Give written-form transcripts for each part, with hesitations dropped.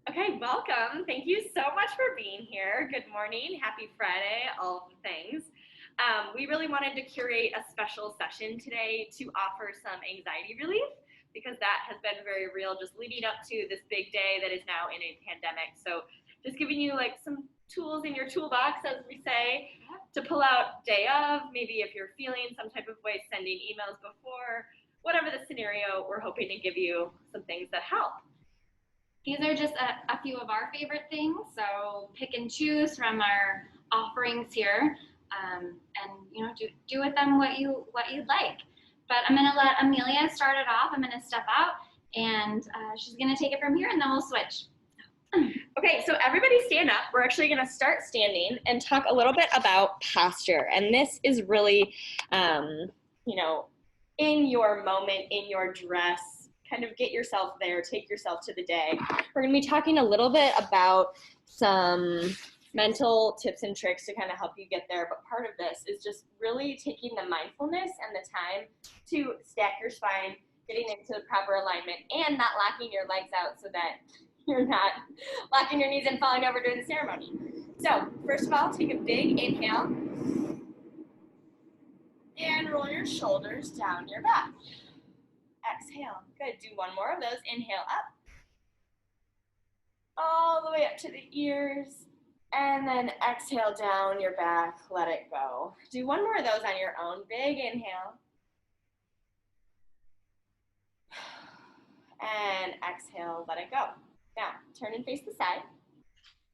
Okay, welcome. Thank you so much for being here. Good morning, happy Friday, all of the things. We really wanted to curate a special session today to offer some anxiety relief because that has been very real just leading up to this big day that is now in a pandemic. So just giving you like some tools in your toolbox, as we say, to pull out day of, maybe if you're feeling some type of way, sending emails before, whatever the scenario, we're hoping to give you some things that help. These are just a few of our favorite things, so pick and choose from our offerings here, and do with them what you'd like. But I'm going to let Amelia start it off. I'm going to step out, and she's going to take it from here, and then we'll switch. Okay, so everybody stand up. We're actually going to start standing and talk a little bit about posture. And this is really, in your moment, in your dress, kind of get yourself there, take yourself to the day. We're going to be talking a little bit about some mental tips and tricks to kind of help you get there. But part of this is just really taking the mindfulness and the time to stack your spine, getting into the proper alignment, and not locking your legs out so that you're not locking your knees and falling over during the ceremony. So first of all, take a big inhale and roll your shoulders down your back. Exhale. Good. Do one more of those. Inhale up. All the way up to the ears. And then exhale down your back. Let it go. Do one more of those on your own. Big inhale. And exhale. Let it go. Now, turn and face the side.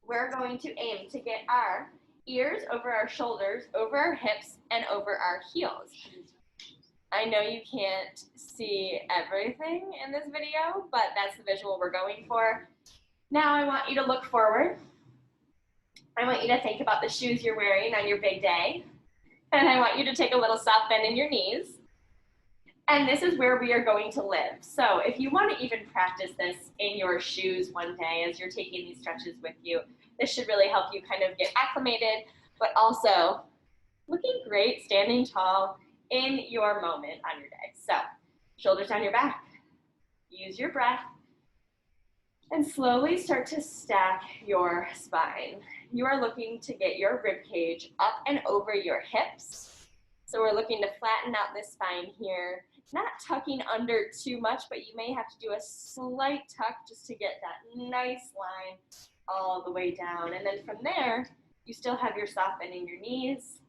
We're going to aim to get our ears over our shoulders, over our hips, and over our heels. I know you can't see everything in this video, but that's the visual we're going for. Now I want you to look forward. I want you to think about the shoes you're wearing on your big day. And I want you to take a little soft bend in your knees. And this is where we are going to live. So if you want to even practice this in your shoes one day as you're taking these stretches with you, this should really help you kind of get acclimated, but also looking great, standing tall in your moment on your day. So shoulders down your back, use your breath, and slowly start to stack your spine. You are looking to get your rib cage up and over your hips. So we're looking to flatten out this spine here, not tucking under too much, but you may have to do a slight tuck just to get that nice line all the way down. And then from there, you still have your soft bend in your knees.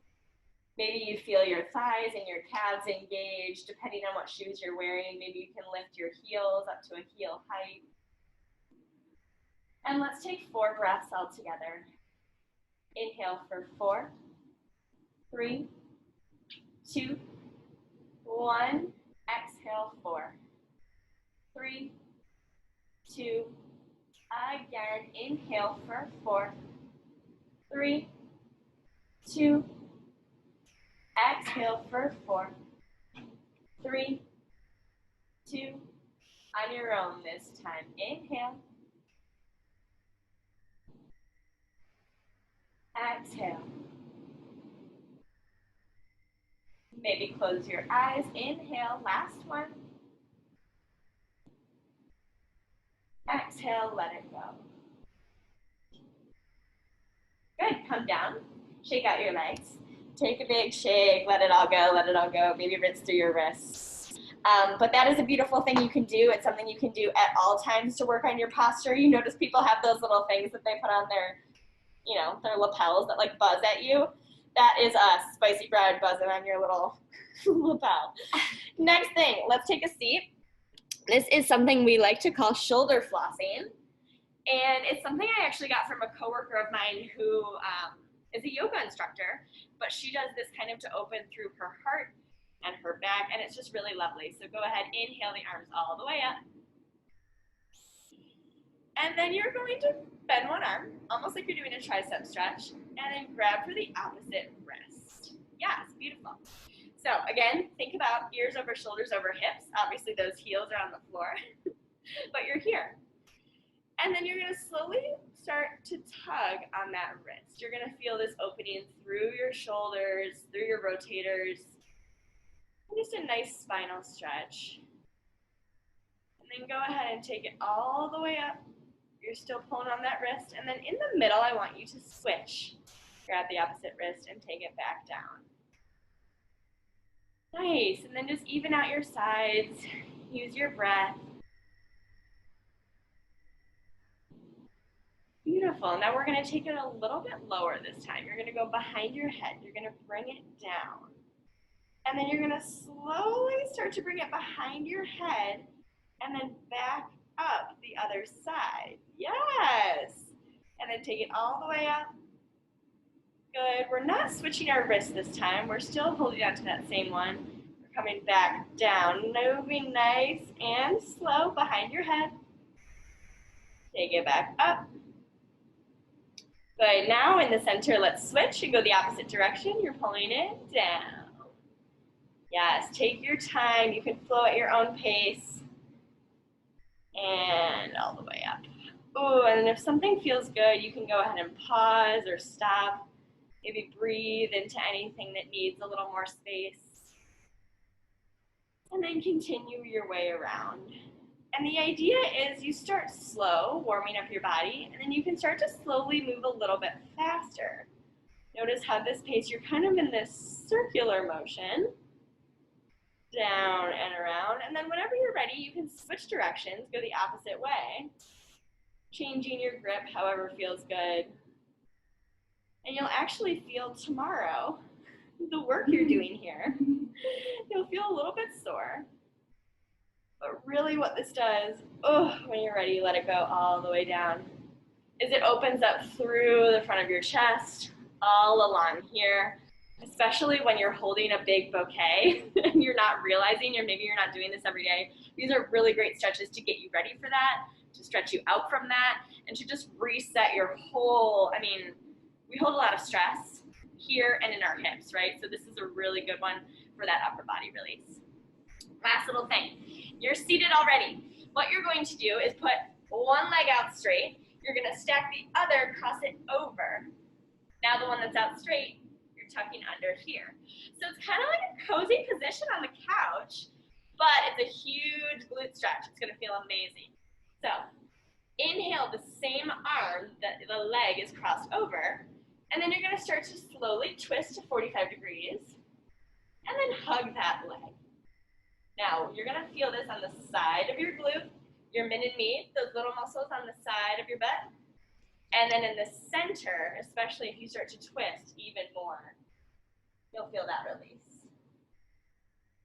Maybe you feel your thighs and your calves engaged, depending on what shoes you're wearing. Maybe you can lift your heels up to a heel height. And let's take 4 breaths all together. Inhale for 4, 3, 2, 1. Exhale, 4, 3, 2. Again, inhale for 4, 3, 2. Exhale for 4, 3, 2. On your own this time. Inhale. Exhale. Maybe close your eyes. Inhale. Last one. Exhale. Let it go. Good. Come down. Shake out your legs. Take a big shake. Let it all go. Let it all go. Maybe rinse through your wrists. But that is a beautiful thing you can do. It's something you can do at all times to work on your posture. You notice people have those little things that they put on their lapels that like buzz at you. That is us, spicy bread buzzing on your little lapel. Next thing, let's take a seat. This is something we like to call shoulder flossing. And it's something I actually got from a coworker of mine who is a yoga instructor, but she does this kind of to open through her heart and her back, and it's just really lovely. So go ahead, inhale the arms all the way up. And then you're going to bend one arm, almost like you're doing a tricep stretch, and then grab for the opposite wrist. Yes, beautiful. So again, think about ears over shoulders over hips. Obviously those heels are on the floor, but you're here. And then you're going to slowly start to tug on that wrist. You're going to feel this opening through your shoulders, through your rotators. Just a nice spinal stretch. And then go ahead and take it all the way up You're still pulling on that wrist. And then in the middle, I want you to switch. Grab the opposite wrist and take it back down. Nice. And then just even out your sides. Use your breath. Beautiful. Now we're going to take it a little bit lower this time. You're going to go behind your head. You're going to bring it down. And then you're going to slowly start to bring it behind your head and then back up the other side. Yes. And then take it all the way up. Good. We're not switching our wrists this time. We're still holding on to that same one. We're coming back down, moving nice and slow behind your head. Take it back up. Good. Now in the center, let's switch and go the opposite direction. You're pulling it down. Yes, take your time. You can flow at your own pace. And all the way up. Ooh, and if something feels good, you can go ahead and pause or stop. Maybe breathe into anything that needs a little more space. And then continue your way around. And the idea is you start slow, warming up your body, and then you can start to slowly move a little bit faster. Notice how this pace, you're kind of in this circular motion. Down and around, and then whenever you're ready, you can switch directions, go the opposite way, changing your grip however feels good. And you'll actually feel tomorrow the work you're doing here. You'll feel a little bit sore, but really what this does, when you're ready, let it go all the way down, is it opens up through the front of your chest, all along here. Especially when you're holding a big bouquet and you're not realizing, or maybe you're not doing this every day. These are really great stretches to get you ready for that, to stretch you out from that, and to just reset your whole, we hold a lot of stress here and in our hips, right? So this is a really good one for that upper body release. Last little thing, you're seated already. What you're going to do is put one leg out straight. You're gonna stack the other, cross it over. Now the one that's out straight, tucking under here. So it's kind of like a cozy position on the couch, but it's a huge glute stretch. It's going to feel amazing. So inhale, the same arm, the leg is crossed over, and then you're going to start to slowly twist to 45 degrees, and then hug that leg. Now, you're going to feel this on the side of your glute, your min and med, those little muscles on the side of your butt, and then in the center, especially if you start to twist even more, you'll feel that release.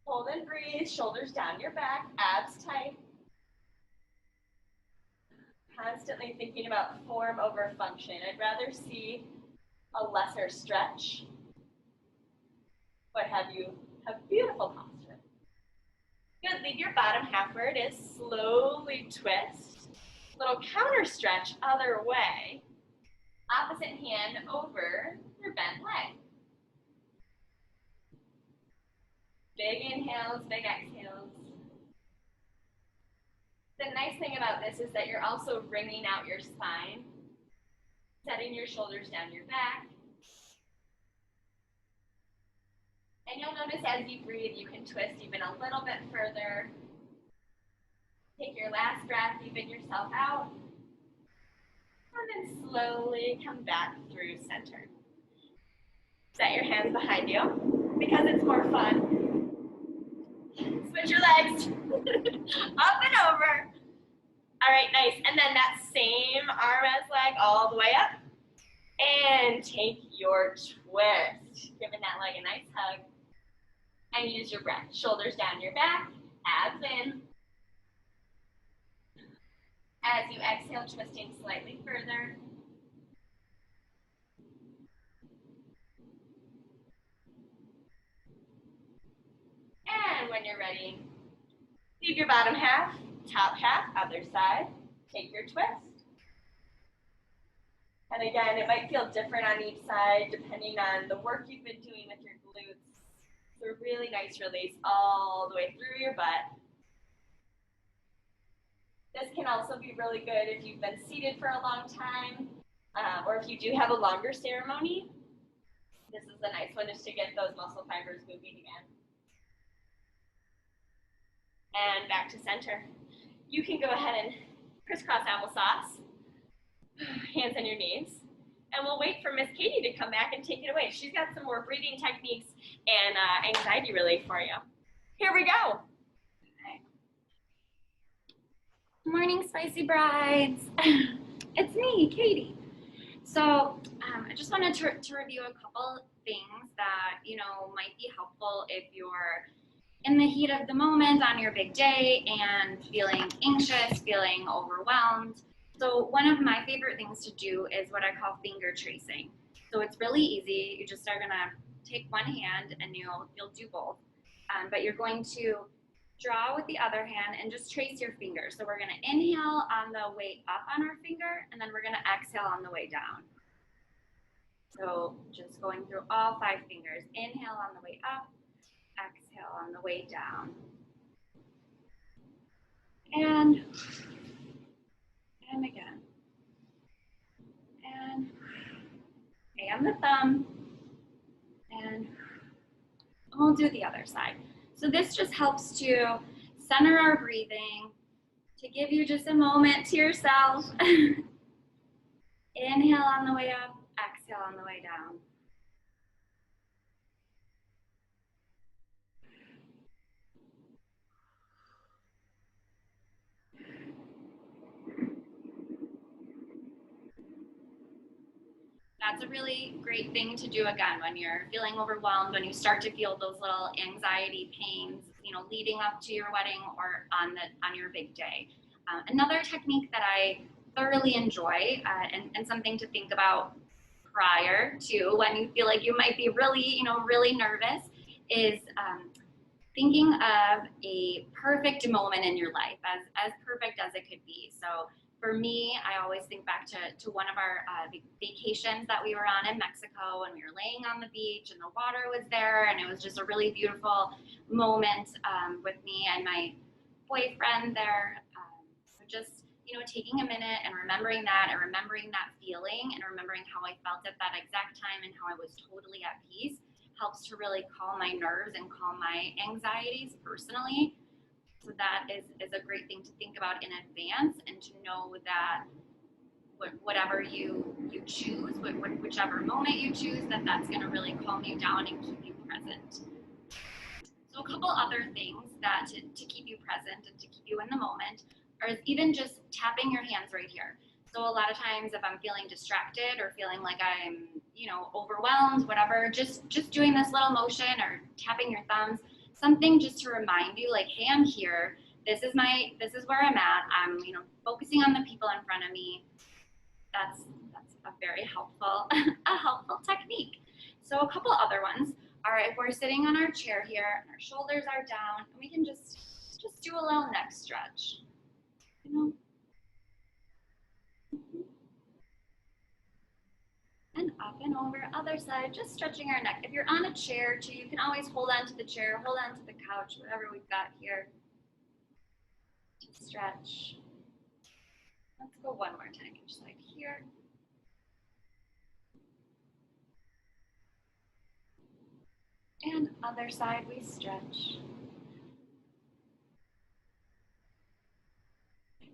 Hold and breathe, shoulders down your back, abs tight. Constantly thinking about form over function. I'd rather see a lesser stretch, but have you have beautiful posture. Good, leave your bottom half where it is, slowly twist. Little counter stretch other way. Opposite hand over your bent leg. Big inhales, big exhales. The nice thing about this is that you're also wringing out your spine, setting your shoulders down your back. And you'll notice as you breathe, you can twist even a little bit further. Take your last breath, even yourself out. And then slowly come back through center. Set your hands behind you because it's more fun. Switch your legs up and over. All right, nice. And then that same arm as leg all the way up. And take your twist. Giving that leg a nice hug. And use your breath. Shoulders down your back, abs in. As you exhale, twisting slightly further. And when you're ready, leave your bottom half, top half, other side. Take your twist. And again, it might feel different on each side depending on the work you've been doing with your glutes. It's a really nice release all the way through your butt. This can also be really good if you've been seated for a long time, or if you do have a longer ceremony. This is a nice one just to get those muscle fibers moving again. And back to center. You can go ahead and crisscross applesauce. Hands on your knees. And we'll wait for Miss Katie to come back and take it away. She's got some more breathing techniques and anxiety relief for you. Here we go. Morning, Spicy Brides. It's me, Katie. So I just wanted to review a couple things that, might be helpful if you're in the heat of the moment on your big day and feeling anxious, feeling overwhelmed. So one of my favorite things to do is what I call finger tracing. So it's really easy. You just are gonna take one hand and you'll do both. But you're going to draw with the other hand and just trace your fingers. So we're gonna inhale on the way up on our finger, and then we're gonna exhale on the way down. So just going through all 5 fingers. Inhale on the way up, exhale on the way down. And again. And the thumb. And we'll do the other side. So this just helps to center our breathing, to give you just a moment to yourself. Inhale on the way up, exhale on the way down. That's a really great thing to do again when you're feeling overwhelmed, when you start to feel those little anxiety pains, leading up to your wedding or on your big day. Another technique that I thoroughly enjoy and something to think about prior to when you feel like you might be really nervous is thinking of a perfect moment in your life, as perfect as it could be. So for me, I always think back to one of our vacations that we were on in Mexico, and we were laying on the beach and the water was there, and it was just a really beautiful moment with me and my boyfriend there. So just, taking a minute and remembering that feeling and remembering how I felt at that exact time and how I was totally at peace helps to really calm my nerves and calm my anxieties personally. So that is a great thing to think about in advance, and to know that whatever you choose, whichever moment you choose, that's going to really calm you down and keep you present. So a couple other things that to keep you present and to keep you in the moment are even just tapping your hands right here. So a lot of times if I'm feeling distracted or feeling like I'm, overwhelmed, whatever, just doing this little motion or tapping your thumbs, something just to remind you, like, hey, I'm here. This is where I'm at. I'm, focusing on the people in front of me. That's a very helpful technique. So a couple other ones are if we're sitting on our chair here and our shoulders are down, and we can just do a little neck stretch. And up and over, other side, just stretching our neck. If you're on a chair too, you can always hold on to the chair, hold on to the couch, whatever we've got here. Just stretch. Let's go one more time, each side here. And other side, we stretch.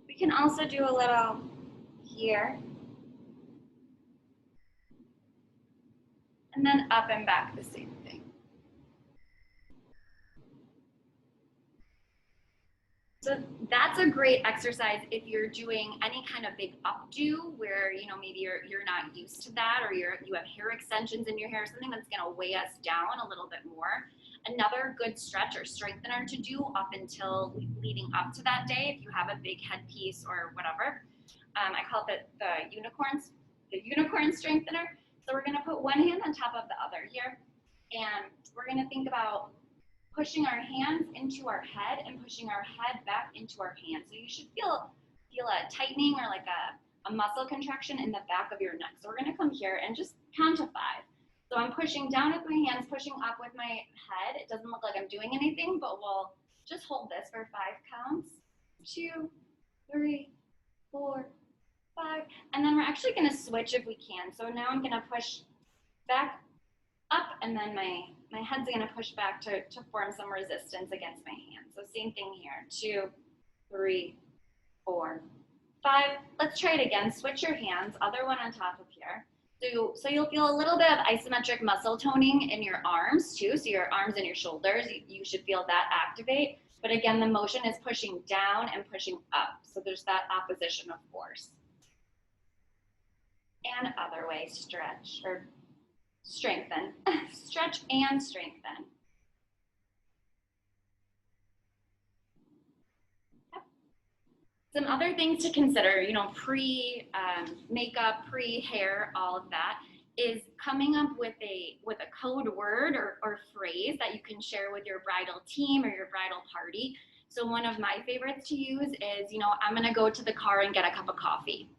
We can also do a little here. And then up and back, the same thing. So that's a great exercise if you're doing any kind of big updo where, maybe you're not used to that, or you have hair extensions in your hair, something that's going to weigh us down a little bit more. Another good stretch or strengthener to do up until leading up to that day, if you have a big headpiece or whatever. I call it the unicorn strengthener. So we're going to put one hand on top of the other here, and we're going to think about pushing our hands into our head and pushing our head back into our hands. So you should feel a tightening or like a muscle contraction in the back of your neck. So we're going to come here and just count to 5. So I'm pushing down with my hands, pushing up with my head. It doesn't look like I'm doing anything, but we'll just hold this for 5 counts. 2, 3, 4, 5. And then we're actually going to switch if we can. So now I'm going to push back up, and then my head's going to push back to form some resistance against my hand. So same thing here. 2, 3, 4, 5, let's try it again. Switch your hands, other one on top of here. So you'll feel a little bit of isometric muscle toning in your arms too. So your arms and your shoulders, you should feel that activate. But again, the motion is pushing down and pushing up. So there's that opposition of force. And other way, stretch or strengthen. Stretch and strengthen. Some other things to consider, you know, pre-makeup, pre-hair, all of that, is coming up with a code word or phrase that you can share with your bridal team or your bridal party. So one of my favorites to use is, you know, I'm gonna go to the car and get a cup of coffee.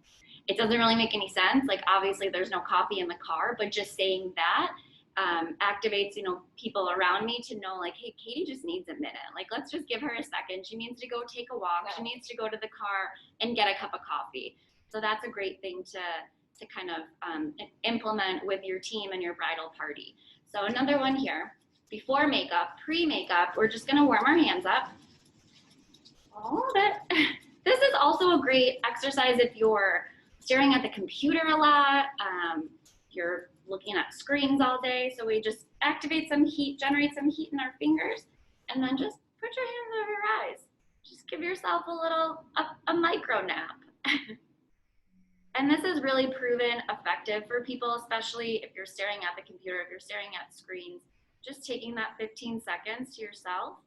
It doesn't really make any sense. Like, obviously there's no coffee in the car, but just saying that activates, you know, people around me to know, like, hey, Katie just needs a minute. Like, let's just give her a second. She needs to go take a walk. She needs to go to the car and get a cup of coffee. So that's a great thing to kind of implement with your team and your bridal party. So another one here, before makeup, pre-makeup, we're just gonna warm our hands up. Oh, this is also a great exercise if you're staring at the computer a lot, you're looking at screens all day. So we just activate some heat, generate some heat in our fingers, and then just put your hands over your eyes. Just give yourself a micro nap. And this is really proven effective for people, especially if you're staring at the computer, if you're staring at screens. Just taking that 15 seconds to yourself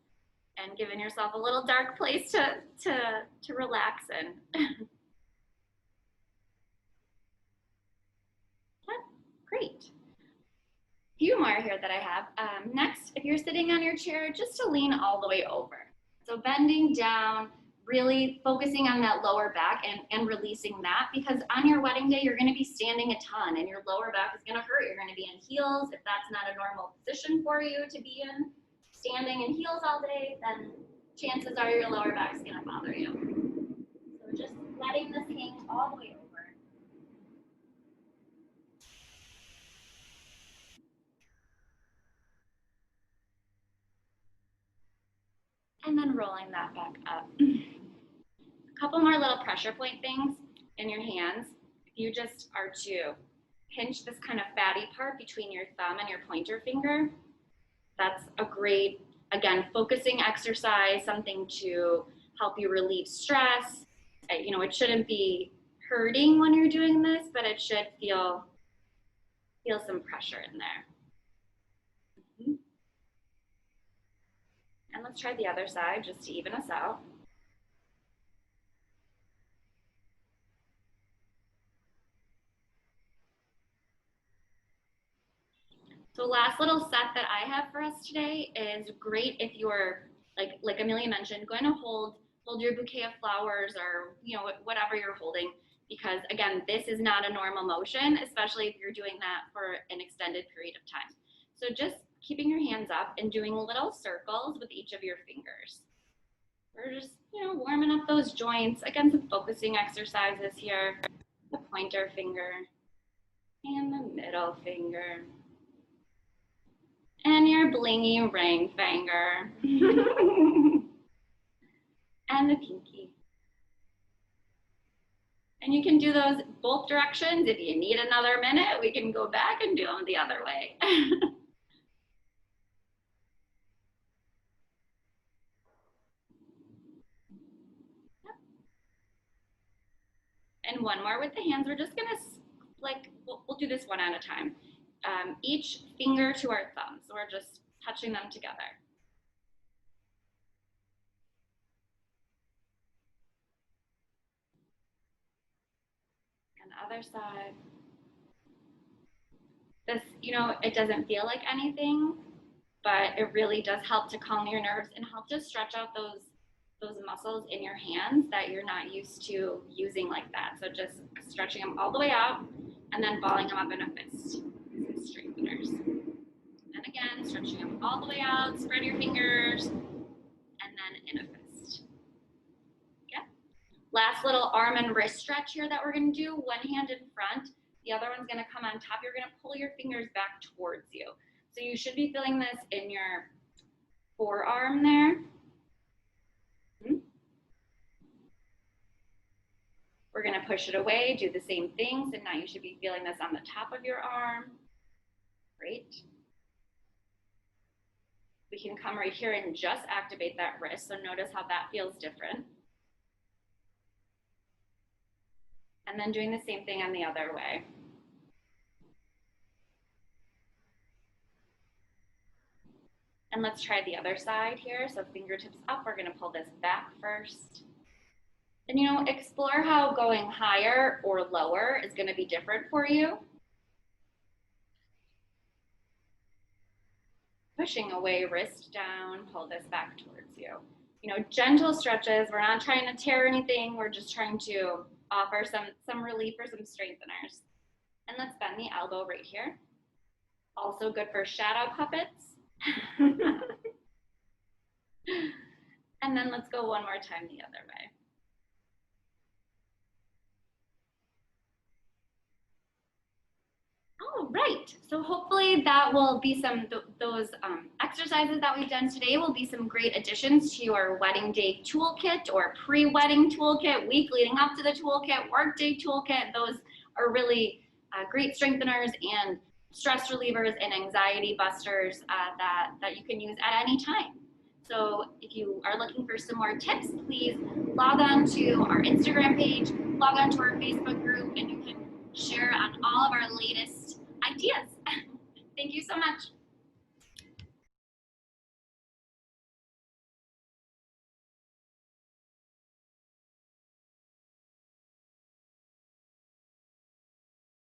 and giving yourself a little dark place to relax in. Great. A few more here that I have. Next, if you're sitting on your chair, just to lean all the way over. So bending down, really focusing on that lower back and releasing that, because on your wedding day, you're gonna be standing a ton and your lower back is gonna hurt. You're gonna be in heels. If that's not a normal position for you to be in, standing in heels all day, then chances are your lower back's gonna bother you. So just letting this hang all the way over. And then rolling that back up. A couple more little pressure point things in your hands. If you just are to pinch this kind of fatty part between your thumb and your pointer finger, that's a great, again, focusing exercise, something to help you relieve stress. You know, it shouldn't be hurting when you're doing this, but it should feel some pressure in there. And let's try the other side just to even us out. So last little set that I have for us today is great if you're, like Amelia mentioned, going to hold your bouquet of flowers or, you know, whatever you're holding, because again, this is not a normal motion, especially if you're doing that for an extended period of time. So just keeping your hands up and doing little circles with each of your fingers. We're just, you know, warming up those joints. Again, some focusing exercises here. The pointer finger and the middle finger. And your blingy ring finger. And the pinky. And you can do those both directions. If you need another minute, we can go back and do them the other way. And one more with the hands. We're just gonna, we'll do this one at a time. Each finger to our thumb. So we're just touching them together. And the other side. This, you know, it doesn't feel like anything, but it really does help to calm your nerves and help to stretch out those muscles in your hands that you're not used to using like that. So just stretching them all the way out and then balling them up in a fist. Straighteners. And again, stretching them all the way out, spread your fingers, and then in a fist. Yeah. Last little arm and wrist stretch here that we're gonna do. One hand in front, the other one's gonna come on top. You're gonna pull your fingers back towards you. So you should be feeling this in your forearm there. We're gonna push it away, do the same thing. So now you should be feeling this on the top of your arm. Great. We can come right here and just activate that wrist. So notice how that feels different. And then doing the same thing on the other way. And let's try the other side here. So fingertips up, we're gonna pull this back first. And you know, explore how going higher or lower is gonna be different for you. Pushing away, wrist down, pull this back towards you. You know, gentle stretches. We're not trying to tear anything. We're just trying to offer some relief or some strengtheners. And let's bend the elbow right here. Also good for shadow puppets. And then let's go one more time the other way. All right, so hopefully that will be those exercises that we've done today will be some great additions to your wedding day toolkit or pre-wedding toolkit, week leading up to the toolkit, work day toolkit. Those are really great strengtheners and stress relievers and anxiety busters that you can use at any time. So if you are looking for some more tips, please log on to our Instagram page, log on to our Facebook group, and you can share on all of our latest